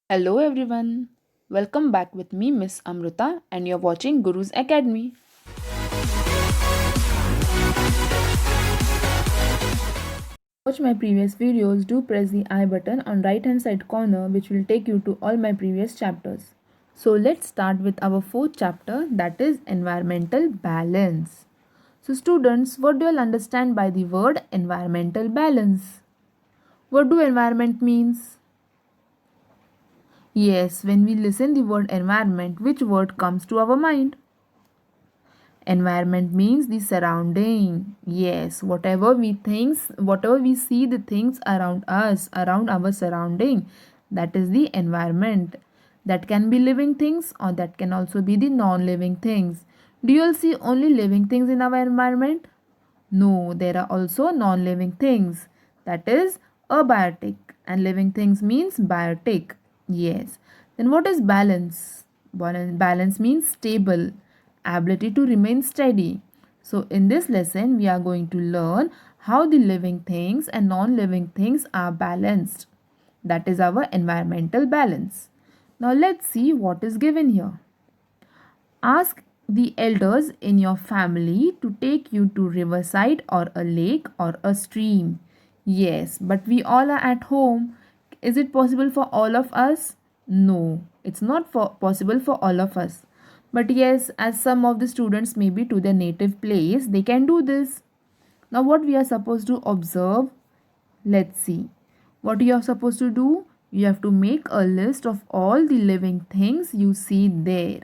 Hello everyone. Welcome back with me Miss Amruta and you're watching Guru's Academy. Watch my previous videos, do press the I button on right hand side corner which will take you to all my previous chapters. So let's start with our fourth chapter, that is environmental balance. So students, what do you all understand by the word environmental balance? What do environment means? Yes, when we listen the word environment, which word comes to our mind? Environment means the surrounding. Yes, whatever we see the things around us, around our surrounding, that is the environment. That can be living things or that can also be the non-living things. Do you all see only living things in our environment? No, there are also non-living things. That is abiotic and living things means biotic. Yes. Then what is balance? Balance means stable, ability to remain steady. So in this lesson we are going to learn how the living things and non-living things are balanced. That is our environmental balance. Now let's see what is given here. Ask the elders in your family to take you to riverside or a lake or a stream. Yes, but we all are at home. Is it possible for all of us? No, it's not possible for all of us. But yes, as some of the students may be to their native place, they can do this. Now what we are supposed to observe? Let's see. What you are supposed to do? You have to make a list of all the living things you see there.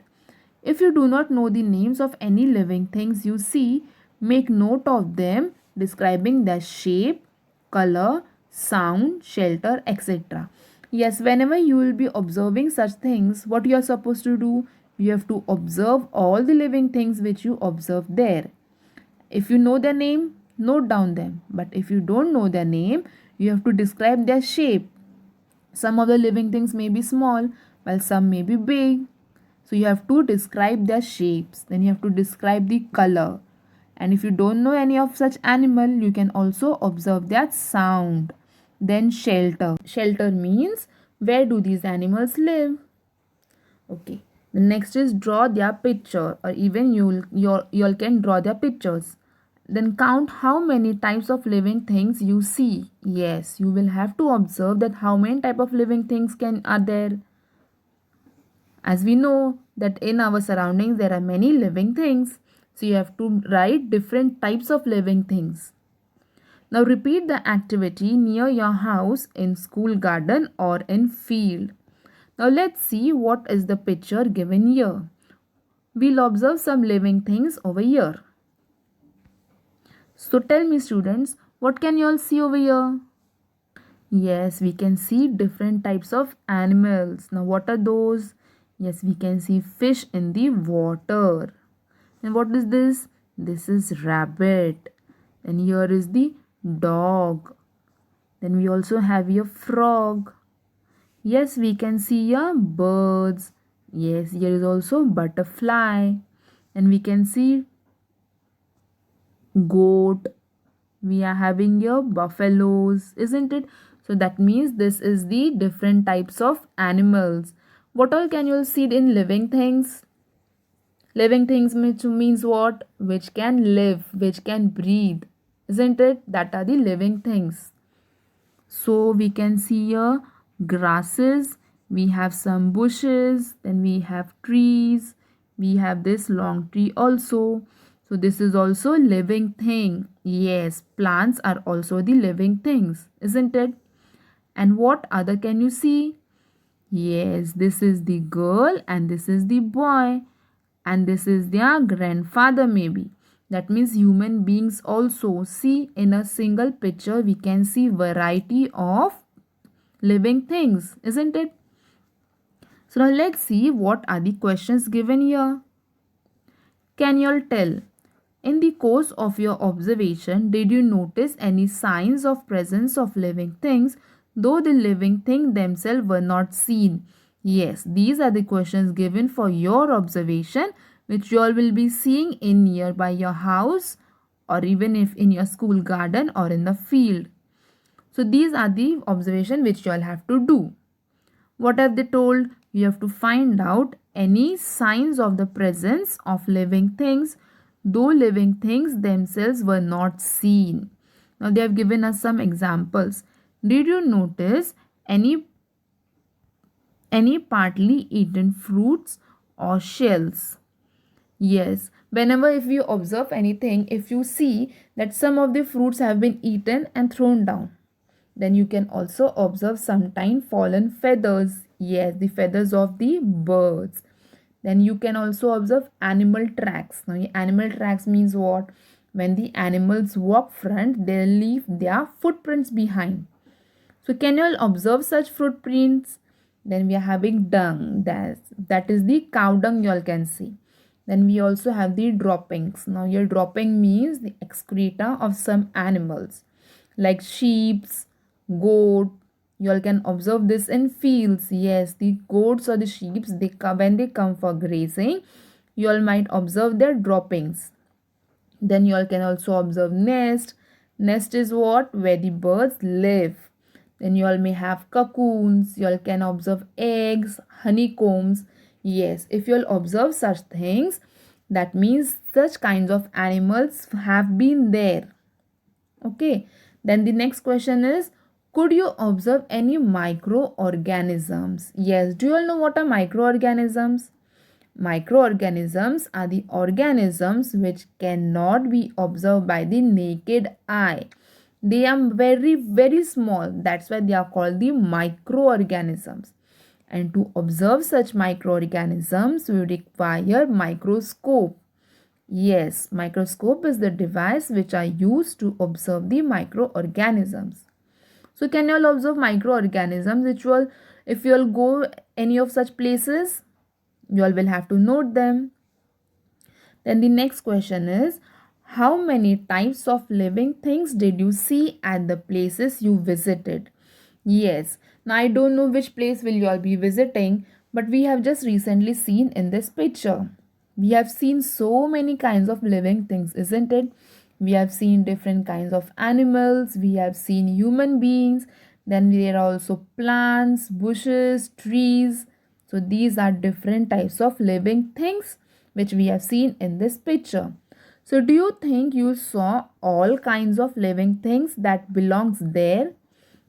If you do not know the names of any living things you see, make note of them, describing their shape, color, sound, shelter, etc. Yes, whenever you will be observing such things, what you are supposed to do? You have to observe all the living things which you observe there. If you know their name, note down them. But if you don't know their name, you have to describe their shape. Some of the living things may be small, while some may be big. So you have to describe their shapes. Then you have to describe the color. And if you don't know any of such animal, you can also observe their sound. Then shelter. Shelter means where do these animals live? Okay. The next is draw their picture, or even you all can draw their pictures. Then count how many types of living things you see. Yes, you will have to observe that how many type of living things can are there. As we know that in our surroundings there are many living things. So you have to write different types of living things. Now repeat the activity near your house in school garden or in field. Now let's see what is the picture given here. We'll observe some living things over here. So tell me students, what can you all see over here? Yes, we can see different types of animals. Now what are those? Yes, we can see fish in the water. And what is this? This is rabbit. And here is the dog. Then we also have here frog. Yes, we can see here birds. Yes, here is also butterfly. And we can see goat. We are having here buffaloes, isn't it? So that means this is the different types of animals. What all can you see in living things? Living things means what? Which can live, which can breathe, isn't it? That are the living things. So we can see here grasses, we have some bushes, then we have trees, we have this long tree also. So this is also living thing. Yes, plants are also the living things, isn't it? And what other can you see? Yes, this is the girl and this is the boy and this is their grandfather maybe. That means human beings also. See, in a single picture we can see variety of living things, isn't it? So now let's see what are the questions given here. Can you all tell? In the course of your observation, did you notice any signs of presence of living things, though the living thing themselves were not seen? Yes, these are the questions given for your observation, which you all will be seeing in nearby your house, or even if in your school garden or in the field. So these are the observation which you all have to do. What have they told? You have to find out any signs of the presence of living things, though living things themselves were not seen. Now they have given us some examples. Did you notice any partly eaten fruits or shells? Yes, whenever if you observe anything, if you see that some of the fruits have been eaten and thrown down, then you can also observe sometime fallen feathers. Yes, the feathers of the birds. Then you can also observe animal tracks. Now, animal tracks means what? When the animals walk front, they leave their footprints behind. So can you all observe such footprints? Then we are having dung. That is the cow dung you all can see. Then we also have the droppings. Now your dropping means the excreta of some animals like sheep, goat. You all can observe this in fields. Yes, the goats or the sheep, when they come for grazing, you all might observe their droppings. Then you all can also observe nest. Nest is what? Where the birds live. Then you all may have cocoons. You all can observe eggs, honeycombs. Yes, if you all observe such things, that means such kinds of animals have been there. Okay. Then the next question is, could you observe any microorganisms? Yes, do you all know what are microorganisms? Microorganisms are the organisms which cannot be observed by the naked eye. They are very, very small. That's why they are called the microorganisms. And to observe such microorganisms, we require microscope. Yes, microscope is the device which are used to observe the microorganisms. So can you all observe microorganisms if you all go any of such places? You all will have to note them. Then the next question is, how many types of living things did you see at the places you visited? Yes, now I don't know which place will you all be visiting, but we have just recently seen in this picture. We have seen so many kinds of living things, isn't it? We have seen different kinds of animals, we have seen human beings, then there are also plants, bushes, trees. So these are different types of living things which we have seen in this picture. So do you think you saw all kinds of living things that belongs there?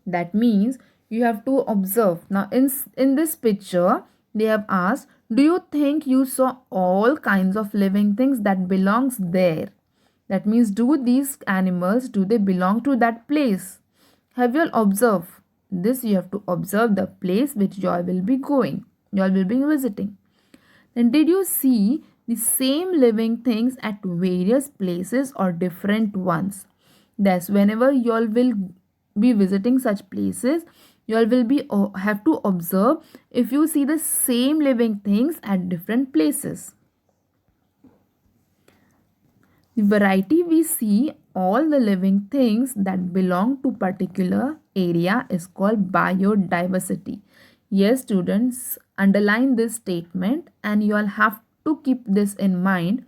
That means you have to observe. Now in this picture they have asked, do you think you saw all kinds of living things that belongs there? That means, do these animals, do they belong to that place? Have you all observed? This you have to observe the place which you all will be going. You all will be visiting. Then did you see the same living things at various places or different ones? Thus, whenever you all will be visiting such places, you all will be have to observe if you see the same living things at different places. The variety we see all the living things that belong to particular area is called biodiversity. Yes, students, underline this statement and you all have to keep this in mind.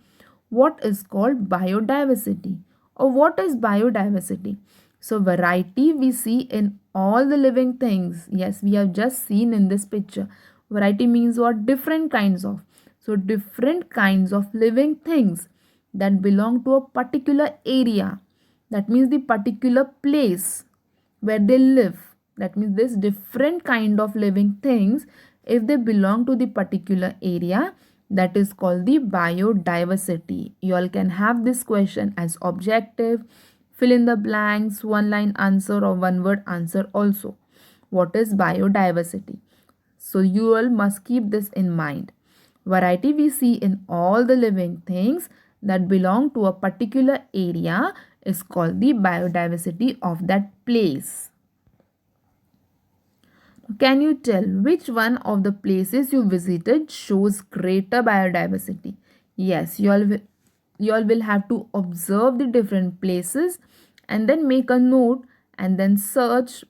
What is called biodiversity or what is biodiversity? So variety we see in all the living things. Yes, we have just seen in this picture. Variety means what? Different kinds of. So different kinds of living things that belong to a particular area. That means the particular place where they live. That means this different kind of living things, if they belong to the particular area, that is called the biodiversity. You all can have this question as objective, fill in the blanks, one line answer or one word answer also. What is biodiversity? So you all must keep this in mind. Variety we see in all the living things that belong to a particular area is called the biodiversity of that place. Can you tell which one of the places you visited shows greater biodiversity? Yes, you all will have to observe the different places and then make a note and then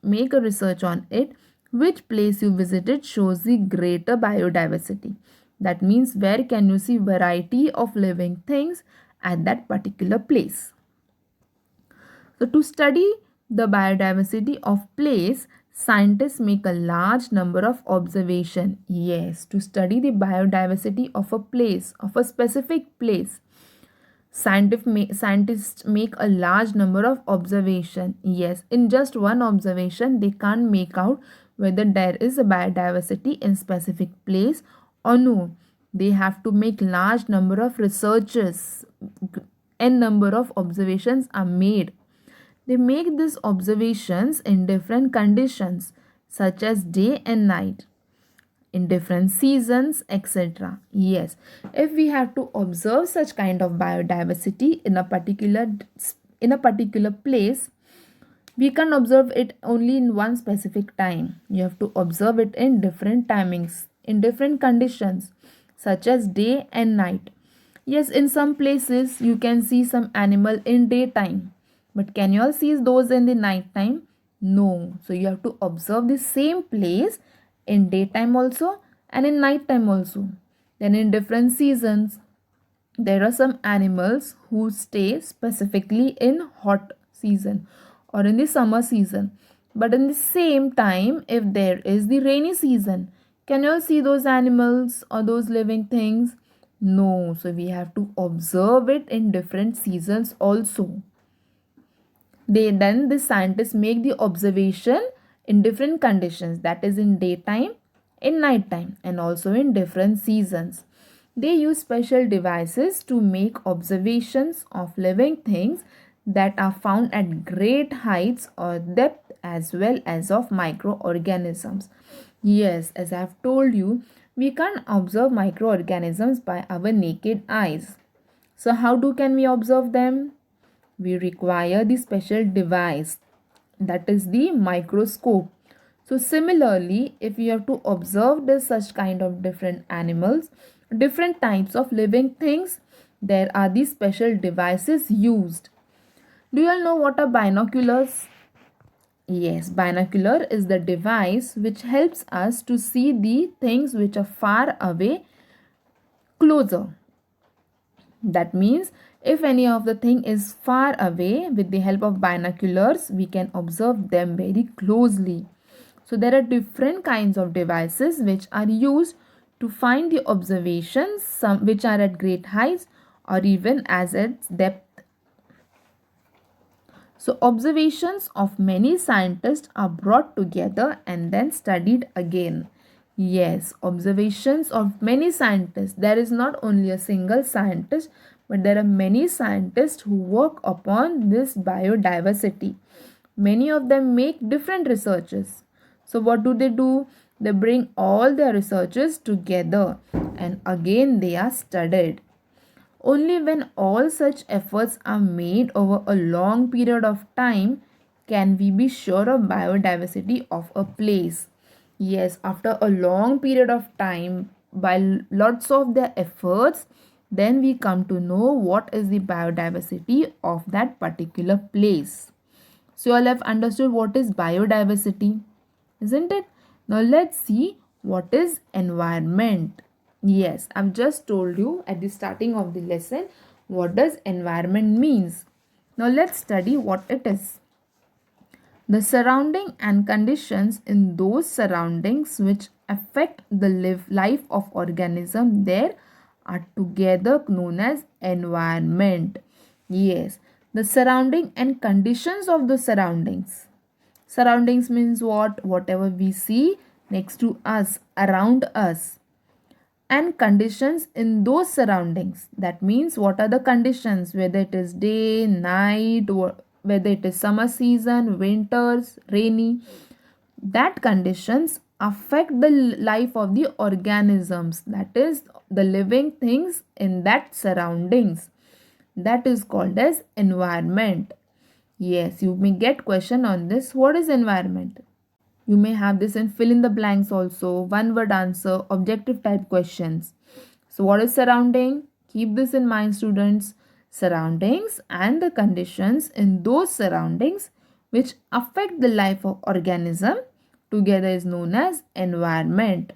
make a research on it. Which place you visited shows the greater biodiversity. That means where can you see variety of living things at that particular place. So to study the biodiversity of place, Scientists make a large number of observations, yes, to study the biodiversity of a place, of a specific place. Scientists make a large number of observations. Yes, in just one observation, they can't make out whether there is a biodiversity in specific place or no. They have to make large number of researches. N number of observations are made. They make these observations in different conditions, such as day and night, in different seasons, etc. Yes, if we have to observe such kind of biodiversity in a particular place, we can observe it only in one specific time. You have to observe it in different timings, in different conditions, such as day and night. Yes, in some places you can see some animal in daytime, but can you all see those in the night time? No. So you have to observe the same place in daytime also and in night time also. Then in different seasons, there are some animals who stay specifically in hot season or in the summer season. But in the same time, if there is the rainy season, can you all see those animals or those living things? No. So we have to observe it in different seasons also. The scientists make the observation in different conditions, that is in daytime, in nighttime, and also in different seasons. They use special devices to make observations of living things that are found at great heights or depth, as well as of microorganisms. Yes, as I have told you, we can't observe microorganisms by our naked eyes. So how can we observe them? We require the special device, that is the microscope. So similarly, if you have to observe such kind of different animals, different types of living things, there are these special devices used. Do you all know what are binoculars? Yes, binocular is the device which helps us to see the things which are far away closer. That means if any of the thing is far away, with the help of binoculars, we can observe them very closely. So there are different kinds of devices which are used to find the observations, some which are at great heights or even as its depth. So observations of many scientists are brought together and then studied again. Yes, observations of many scientists. There is not only a single scientist, but there are many scientists who work upon this biodiversity. Many of them make different researches. So what do? They bring all their researches together and again they are studied. Only when all such efforts are made over a long period of time can we be sure of biodiversity of a place. Yes, after a long period of time, by lots of their efforts, then we come to know what is the biodiversity of that particular place. So you all have understood what is biodiversity, isn't it? Now let's see what is environment. Yes, I've just told you at the starting of the lesson what does environment means. Now let's study what it is. The surrounding and conditions in those surroundings which affect the life of organism there are together known as environment. Yes, the surrounding and conditions of the surroundings. Surroundings means what? Whatever we see next to us, around us. And conditions in those surroundings. That means what are the conditions, whether it is day, night, whether it is summer season, winters, rainy. That conditions affect the life of the organisms, that is the living things in that surroundings. That is called as environment. Yes, you may get question on this. What is environment? You may have this in fill in the blanks also, one word answer, objective type questions. So what is surrounding? Keep this in mind, students. Surroundings and the conditions in those surroundings which affect the life of organism together is known as environment.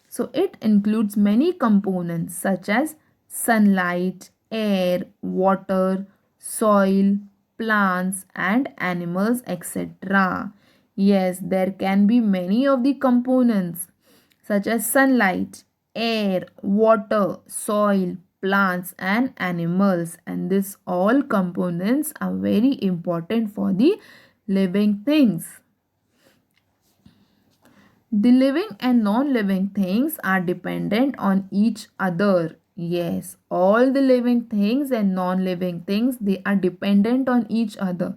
So it includes many components such as sunlight, air, water, soil, plants and animals, etc. Yes, there can be many of the components such as sunlight, air, water, soil, plants and animals, and these all components are very important for the living things. The living and non-living things are dependent on each other. Yes, all the living things and non-living things, they are dependent on each other.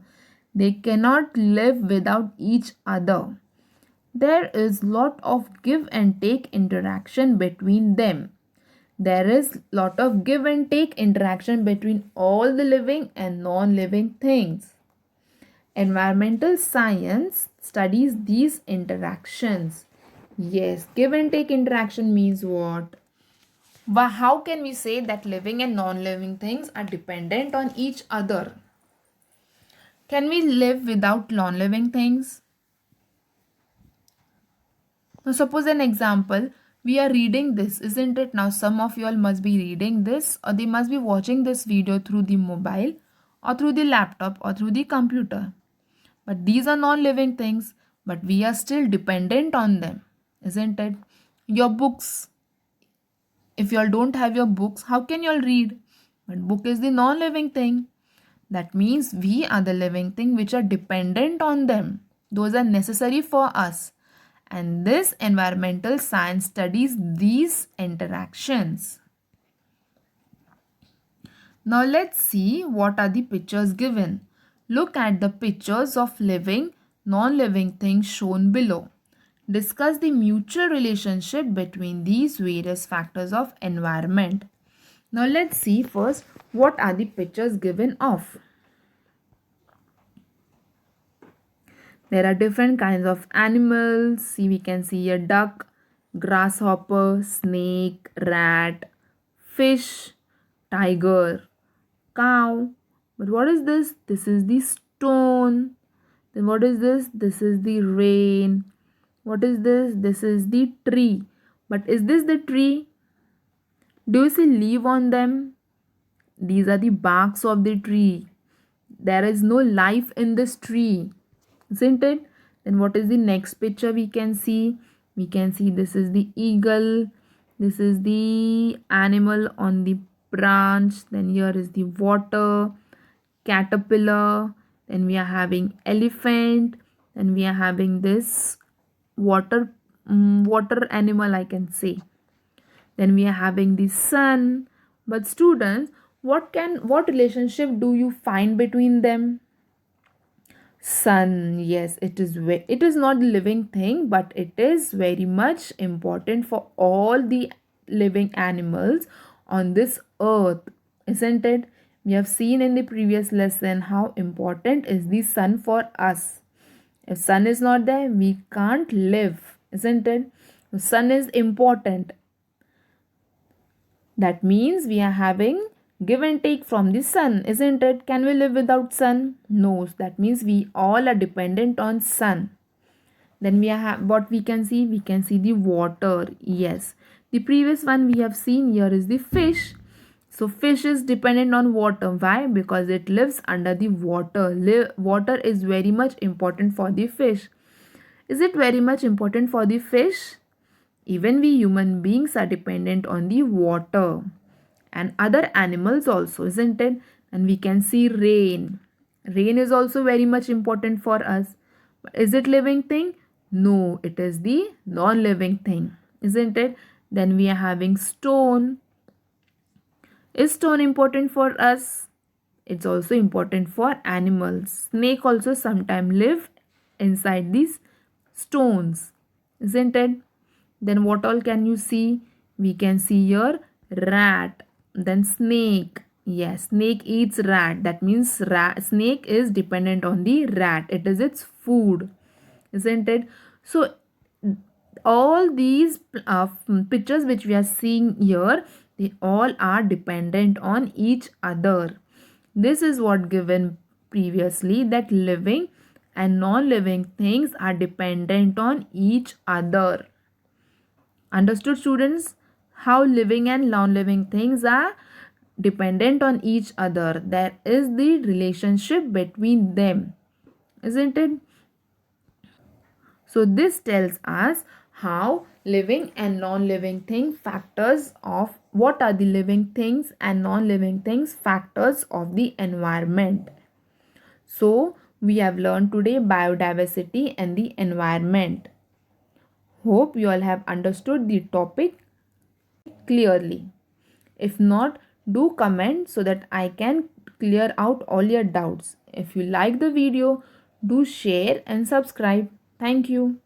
They cannot live without each other. There is lot of give and take interaction between them. There is lot of give and take interaction between all the living and non-living things. Environmental science studies these interactions. Yes, give and take interaction means what? How can we say that living and non-living things are dependent on each other? Can we live without non-living things? Now suppose an example, we are reading this, isn't it? Now some of you all must be reading this or they must be watching this video through the mobile or through the laptop or through the computer. But these are non-living things, but we are still dependent on them, isn't it? Your books, if you all don't have your books, how can you all read? But book is the non-living thing. That means we are the living thing which are dependent on them. Those are necessary for us. And this environmental science studies these interactions. Now let's see what are the pictures given. Look at the pictures of living, non-living things shown below. Discuss the mutual relationship between these various factors of environment. Now let's see first what are the pictures given of. There are different kinds of animals. See, we can see a duck, grasshopper, snake, rat, fish, tiger, cow. But what is this? This is the stone. Then what is this? This is the rain. What is this? This is the tree. But is this the tree? Do you see leaf on them? These are the barks of the tree. There is no life in this tree, isn't it? Then what is the next picture we can see? We can see this is the eagle. This is the animal on the branch. Then here is the water, caterpillar. Then we are having elephant. Then we are having this water animal, I can say. Then we are having the sun. But students, what relationship do you find between them? Sun, yes, it is not a living thing, but it is very much important for all the living animals on this earth, isn't it? We have seen in the previous lesson how important is the sun for us. If sun is not there, we can't live, isn't it? The sun is important. That means we are having give and take from the sun, isn't it? Can we live without sun? No. That means we all are dependent on sun. Then we have what we can see. We can see the water. Yes. The previous one we have seen here is the fish. So fish is dependent on water. Why? Because it lives under the water. Water is very much important for the fish. Is it very much important for the fish? Even we human beings are dependent on the water and other animals also, isn't it? And we can see rain. Rain is also very much important for us. But is it living thing? No, it is the non-living thing, isn't it? Then we are having stone. Is stone important for us? It's also important for animals. Snake also sometimes live inside these stones, isn't it? Then what all can you see? We can see here rat, then snake. Yes, snake eats rat. That means snake is dependent on the rat. It is its food, isn't it? So all these pictures which we are seeing here, they all are dependent on each other. This is what given previously, that living and non-living things are dependent on each other. Understood, students? How living and non-living things are dependent on each other. There is the relationship between them, isn't it? So this tells us how living and non-living thing factors of what are the living things and non-living things factors of the environment. So we have learned today biodiversity and the environment. Hope you all have understood the topic clearly. If not, do comment so that I can clear out all your doubts. If you like the video, do share and subscribe. Thank you.